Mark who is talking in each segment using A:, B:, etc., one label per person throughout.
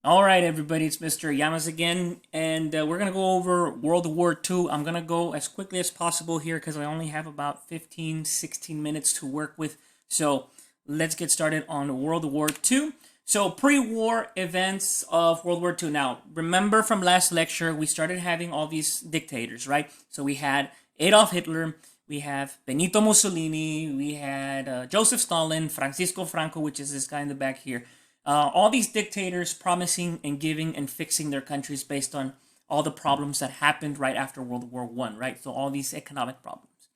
A: All right, everybody, it's Mr. Yamas again, and we're going to go over World War II. I'm going to go as quickly as possible here because I only have about 15, 16 minutes to work with. So let's get started on World War II. So pre-war events of World War II. Now, remember from last lecture, we started having all these dictators, right? So we had Adolf Hitler, we have Benito Mussolini, we had Joseph Stalin, Francisco Franco, which is this guy in the back here. All these dictators promising and giving and fixing their countries based on all the problems that happened right after World War One, right? So all these economic problems.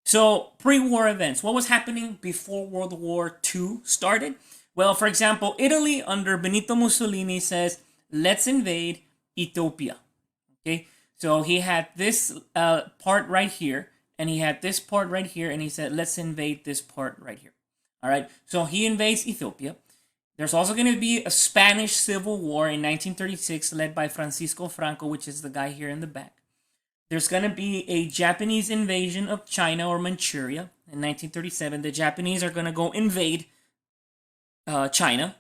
A: So pre-war events. What was happening before World War II started? Well, for example, Italy under Benito Mussolini says, "Let's invade Ethiopia." Okay, so he had this part right here, and he had this part right here, and he said, "Let's invade this part right here." All right, so he invades Ethiopia. There's also going to be a Spanish Civil War in 1936 led by Francisco Franco, which is the guy here in the back. There's going to be a Japanese invasion of China or Manchuria in 1937. The Japanese are going to go invade China.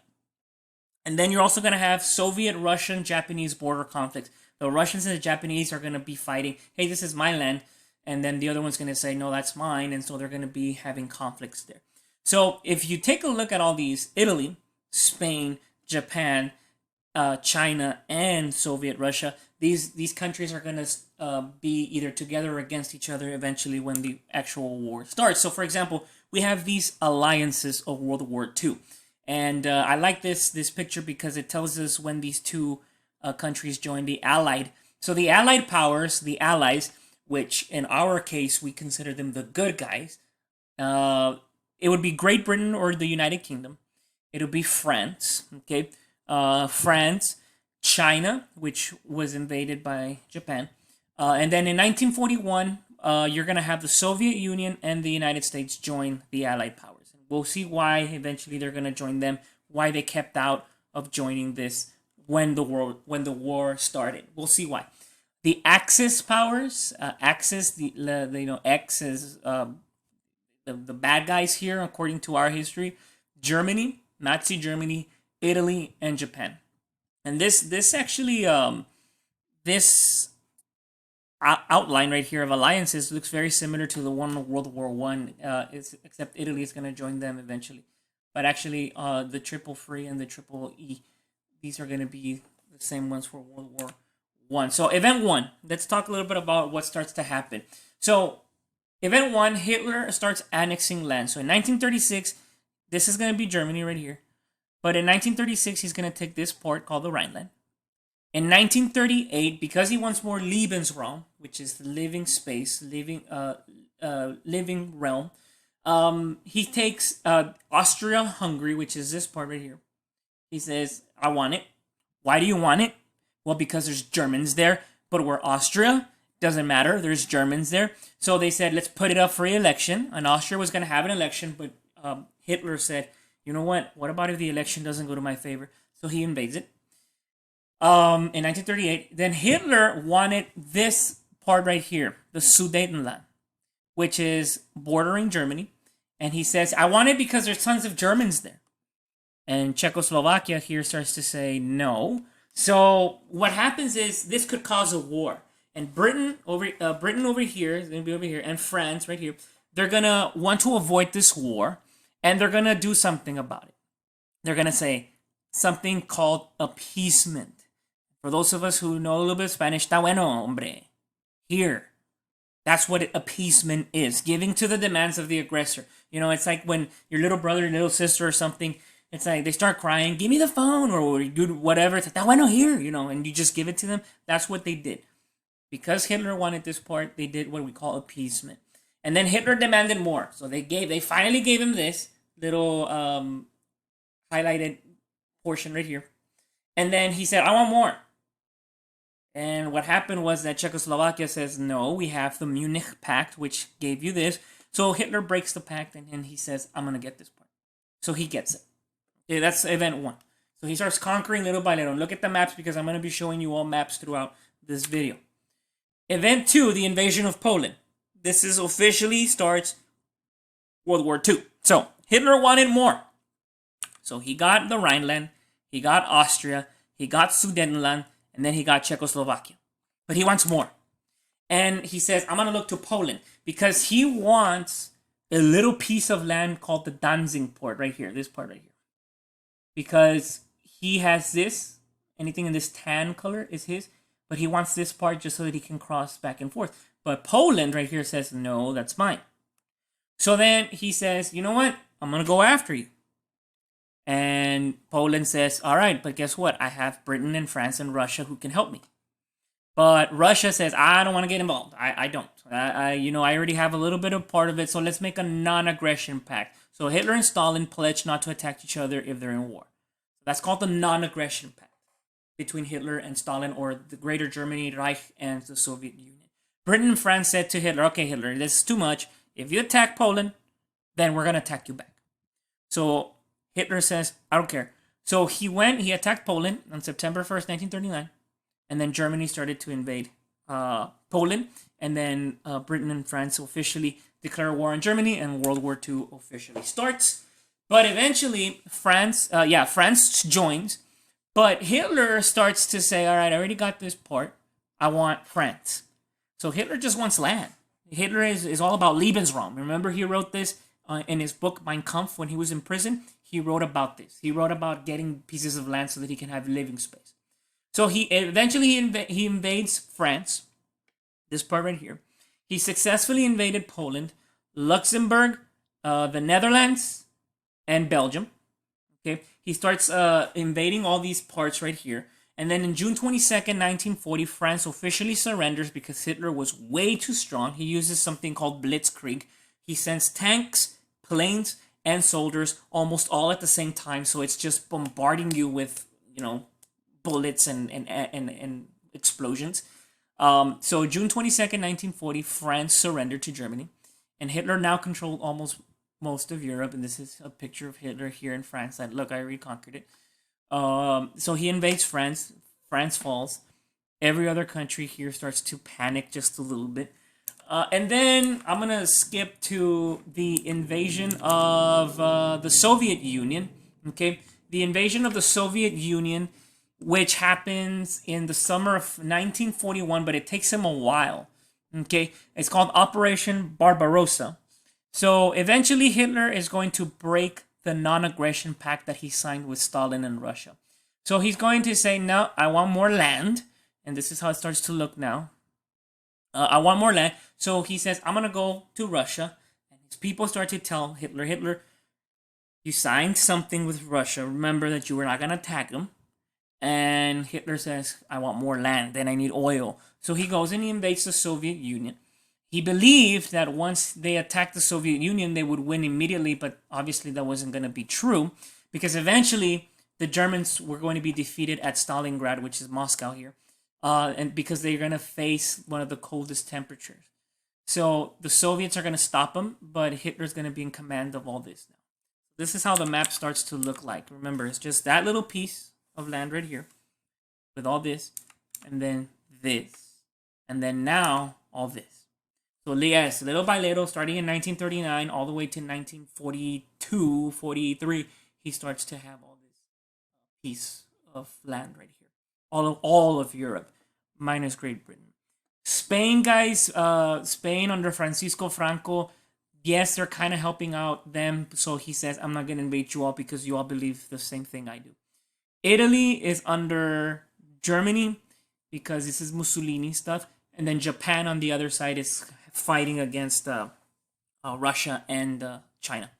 A: And then you're also going to have Soviet-Russian-Japanese border conflict. The Russians and the Japanese are going to be fighting, hey, this is my land. And then the other one's going to say, no, that's mine. And so they're going to be having conflicts there. So if you take a look at all these, Italy, Spain, Japan, China, and Soviet Russia, these countries are going to be either together or against each other eventually when the actual war starts. So, for example, we have these alliances of World War II. And I like this picture because it tells us when these two countries joined the Allied. So the Allied powers, the Allies, which in our case we consider them the good guys, it would be Great Britain or the United Kingdom. It'll be France, okay? France, China, which was invaded by Japan. And then in 1941, you're going to have the Soviet Union and the United States join the Allied powers. And we'll see why eventually they're going to join them, why they kept out of joining this when the war started. We'll see why. The Axis powers, Axis, X is the bad guys here, according to our history. Germany, Nazi Germany, Italy, and Japan. And this actually this outline right here of alliances looks very similar to the one in World War One. Except Italy is going to join them eventually. But actually, the Triple Free and the Triple E, these are going to be the same ones for World War One. So Event One. Let's talk a little bit about what starts to happen. So Event One, Hitler starts annexing land. So in 1936. This is going to be Germany right here. But in 1936, he's going to take this port called the Rhineland. In 1938, because he wants more Lebensraum, which is the living space, living realm, he takes Austria-Hungary, which is this part right here. He says, I want it. Why do you want it? Well, because there's Germans there, but we're Austria. Doesn't matter. There's Germans there. So they said, let's put it up for election. And Austria was going to have an election, but Hitler said, you know what? What about if the election doesn't go to my favor? So he invades it. In 1938, then Hitler wanted this part right here, the Sudetenland, which is bordering Germany. And he says, I want it because there's tons of Germans there. And Czechoslovakia here starts to say no. So what happens is this could cause a war. And Britain over here is going to be over here, and France right here. They're going to want to avoid this war. And they're going to do something about it. They're going to say something called appeasement. For those of us who know a little bit of Spanish, está bueno, hombre. Here. That's what appeasement is. Giving to the demands of the aggressor. You know, it's like when your little brother, little sister or something, it's like they start crying, give me the phone or whatever. It's like, está bueno, here, you know, and you just give it to them. That's what they did. Because Hitler wanted this part, they did what we call appeasement. And then Hitler demanded more. So they finally gave him this little highlighted portion right here. And then he said, I want more. And what happened was that Czechoslovakia says, no, we have the Munich Pact, which gave you this. So Hitler breaks the pact and he says, I'm going to get this part. So he gets it. Okay, that's Event One. So he starts conquering little by little. Look at the maps because I'm going to be showing you all maps throughout this video. Event Two, the invasion of Poland. This is officially starts World War II. So Hitler wanted more. So he got the Rhineland, he got Austria, he got Sudetenland, and then he got Czechoslovakia. But he wants more. And he says, I'm going to look to Poland because he wants a little piece of land called the Danzig port right here, this part right here. Because he has this, anything in this tan color is his, but he wants this part just so that he can cross back and forth. But Poland right here says, no, that's mine. So then he says, you know what? I'm going to go after you. And Poland says, all right, but guess what? I have Britain and France and Russia who can help me. But Russia says, I don't want to get involved. I don't. I already have a little bit of part of it, so let's make a non-aggression pact. So Hitler and Stalin pledge not to attack each other if they're in war. That's called the non-aggression pact between Hitler and Stalin, or the Greater Germany, Reich, and the Soviet Union. Britain and France said to Hitler, okay, Hitler, this is too much. If you attack Poland, then we're going to attack you back. So Hitler says, I don't care. So he attacked Poland on September 1st, 1939. And then Germany started to invade Poland. And then Britain and France officially declare war on Germany, and World War II officially starts. But eventually, France joins. But Hitler starts to say, all right, I already got this part. I want France. So Hitler just wants land. Hitler is all about Lebensraum. Remember, he wrote this in his book, Mein Kampf, when he was in prison. He wrote about this. He wrote about getting pieces of land so that he can have living space. So he invades France, this part right here. He successfully invaded Poland, Luxembourg, the Netherlands, and Belgium. Okay, he starts invading all these parts right here. And then in June 22nd, 1940, France officially surrenders because Hitler was way too strong. He uses something called blitzkrieg. He sends tanks, planes, and soldiers almost all at the same time. So it's just bombarding you with, bullets and explosions. So June 22nd, 1940, France surrendered to Germany. And Hitler now controlled almost most of Europe. And this is a picture of Hitler here in France. That, look, I reconquered it. So he invades France. France falls. Every other country here starts to panic just a little bit. And then I'm going to skip to the invasion of the Soviet Union. Okay, the invasion of the Soviet Union, which happens in the summer of 1941, but it takes him a while. Okay, it's called Operation Barbarossa. So eventually Hitler is going to break the non-aggression pact that he signed with Stalin and Russia. So he's going to say, no, I want more land. And this is how it starts to look now. I want more land. So he says, I'm going to go to Russia. And his people start to tell Hitler, you signed something with Russia. Remember that you were not going to attack them. And Hitler says, I want more land. Then I need oil. So he goes and he invades the Soviet Union. He believed that once they attacked the Soviet Union, they would win immediately. But obviously that wasn't going to be true. Because eventually the Germans were going to be defeated at Stalingrad, which is Moscow here. And because they're going to face one of the coldest temperatures. So the Soviets are going to stop them, but Hitler's going to be in command of all this now. This is how the map starts to look like. Remember, it's just that little piece of land right here with all this, and then this, and then now all this. So yes, little by little, starting in 1939 all the way to 1942, 43, he starts to have all this piece of land right here. All of Europe, minus Great Britain. Spain, guys, Spain under Francisco Franco, yes, they're kind of helping out them. So he says, I'm not going to invade you all because you all believe the same thing I do. Italy is under Germany because this is Mussolini stuff. And then Japan on the other side is fighting against Russia and China.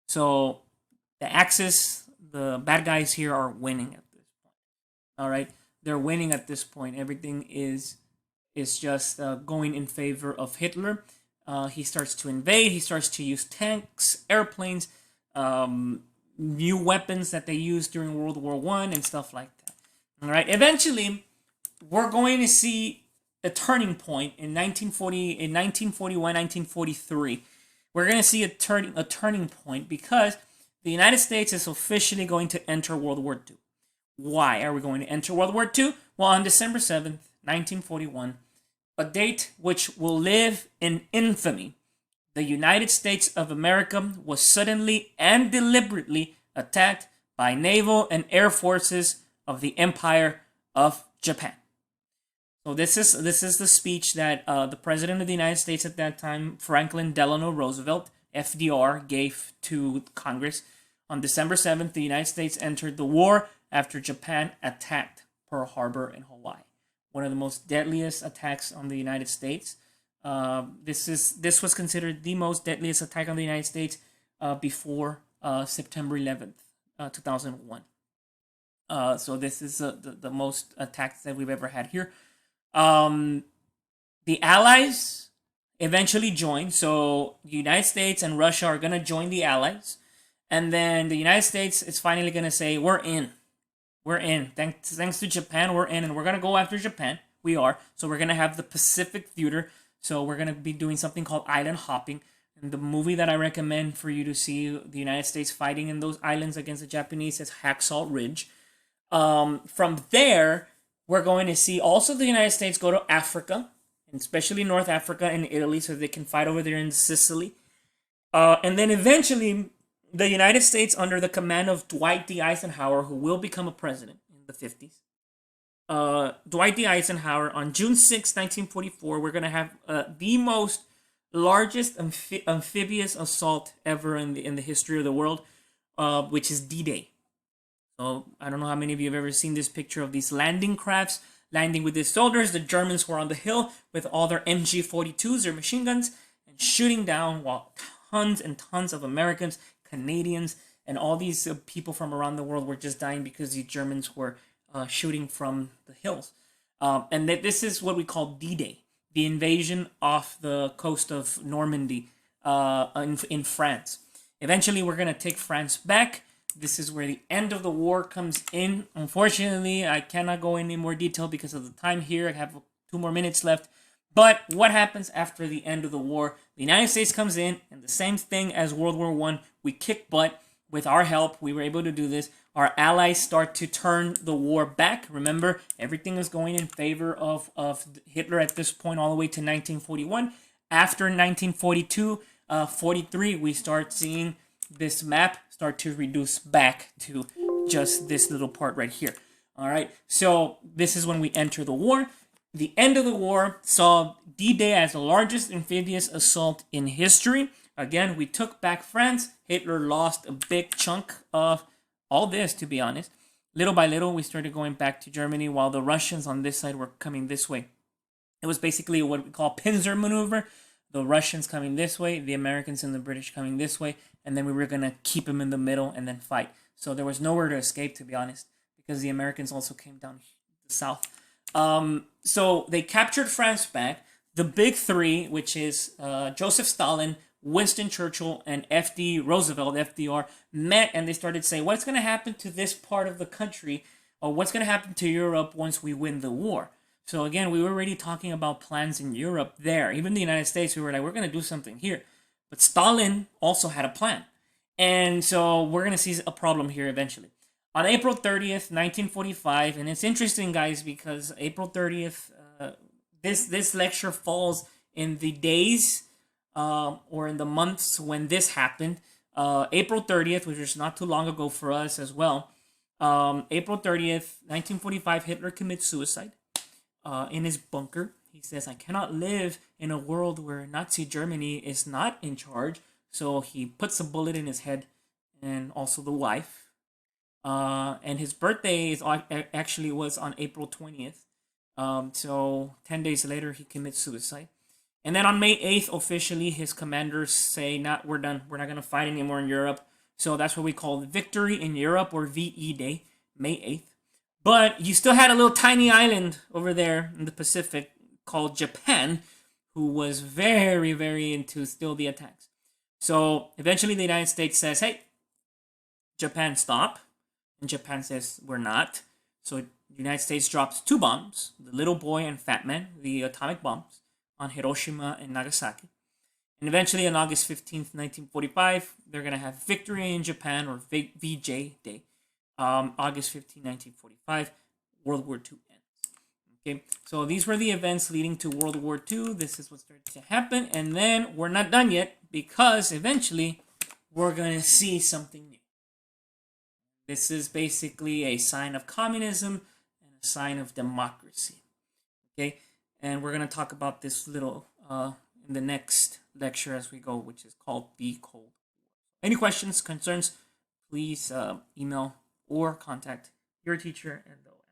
A: So the Axis, the bad guys here are winning at this point. All right. They're winning at this point. Everything is just going in favor of Hitler. He starts to invade. He starts to use tanks, airplanes, new weapons that they used during World War I and stuff like that. All right. Eventually, we're going to see a turning point in 1941, 1943. We're going to see a turning point because the United States is officially going to enter World War II. Why are we going to enter World War II? Well, on December 7th, 1941, a date which will live in infamy, the United States of America was suddenly and deliberately attacked by naval and air forces of the Empire of Japan. So this is the speech that the President of the United States at that time, Franklin Delano Roosevelt, FDR, gave to Congress. On December 7th, the United States entered the war after Japan attacked Pearl Harbor in Hawaii. One of the most deadliest attacks on the United States. This was considered the most deadliest attack on the United States before September 11th, 2001. So this is the most attacks that we've ever had here. The Allies eventually joined. So the United States and Russia are going to join the Allies. And then the United States is finally going to say, we're in. We're in. Thanks to Japan, we're in. And we're going to go after Japan. We are. So we're going to have the Pacific Theater. So we're going to be doing something called island hopping. And the movie that I recommend for you to see the United States fighting in those islands against the Japanese is Hacksaw Ridge. From there, we're going to see also the United States go to Africa, and especially North Africa and Italy, so they can fight over there in Sicily. And then eventually, the United States, under the command of Dwight D. Eisenhower, who will become a president in the 50s, Dwight D. Eisenhower, on June 6, 1944, we're going to have the most largest amphibious assault ever in the history of the world, which is D-Day. So I don't know how many of you have ever seen this picture of these landing crafts landing with these soldiers. The Germans were on the hill with all their MG-42s, their machine guns, and shooting down while tons and tons of Americans, Canadians, and all these people from around the world were just dying because the Germans were shooting from the hills. And this is what we call D-Day, the invasion off the coast of Normandy in France. Eventually, we're going to take France back. This is where the end of the war comes in. Unfortunately, I cannot go into more detail because of the time here. I have 2 more minutes left. But what happens after the end of the war? The United States comes in, and the same thing as World War I. We kick butt. With our help, we were able to do this. Our allies start to turn the war back. Remember, everything is going in favor of Hitler at this point all the way to 1941. After 1942, 43, we start seeing this map start to reduce back to just this little part right here. All right, so this is when we enter the war. The end of the war saw D-Day as the largest amphibious assault in history. Again, we took back France. Hitler lost a big chunk of all this, to be honest. Little by little, we started going back to Germany while the Russians on this side were coming this way. It was basically what we call pincer maneuver. The Russians coming this way, the Americans and the British coming this way, and then we were going to keep them in the middle and then fight. So there was nowhere to escape, to be honest, because the Americans also came down the south. So they captured France back. The big three, which is Joseph Stalin, Winston Churchill, and F.D. Roosevelt, FDR, met and they started saying, what's going to happen to this part of the country, or what's going to happen to Europe once we win the war? So again, we were already talking about plans in Europe there. Even the United States, we were like, we're going to do something here. But Stalin also had a plan. And so we're going to see a problem here eventually. On April 30th, 1945, and it's interesting, guys, because April 30th, this lecture falls in the days or in the months when this happened. April 30th, which was not too long ago for us as well. April 30th, 1945, Hitler commits suicide. In his bunker, he says, I cannot live in a world where Nazi Germany is not in charge. So he puts a bullet in his head and also the wife. And his birthday actually was on April 20th. So 10 days later, he commits suicide. And then on May 8th, officially, his commanders say, we're done. We're not going to fight anymore in Europe. So that's what we call Victory in Europe, or VE Day, May 8th. But you still had a little tiny island over there in the Pacific called Japan, who was very, very into still the attacks. So eventually the United States says, hey, Japan, stop. And Japan says, we're not. So the United States drops 2 bombs, the Little Boy and Fat Man, the atomic bombs, on Hiroshima and Nagasaki. And eventually on August 15th, 1945, they're going to have Victory in Japan, or VJ Day. August 15, 1945, World War II ends. Okay, so these were the events leading to World War II. This is what started to happen. And then we're not done yet, because eventually we're going to see something new. This is basically a sign of communism and a sign of democracy. Okay, and we're gonna talk about this little in the next lecture as we go, which is called the Cold War. Any questions, concerns, please email or contact your teacher and they'll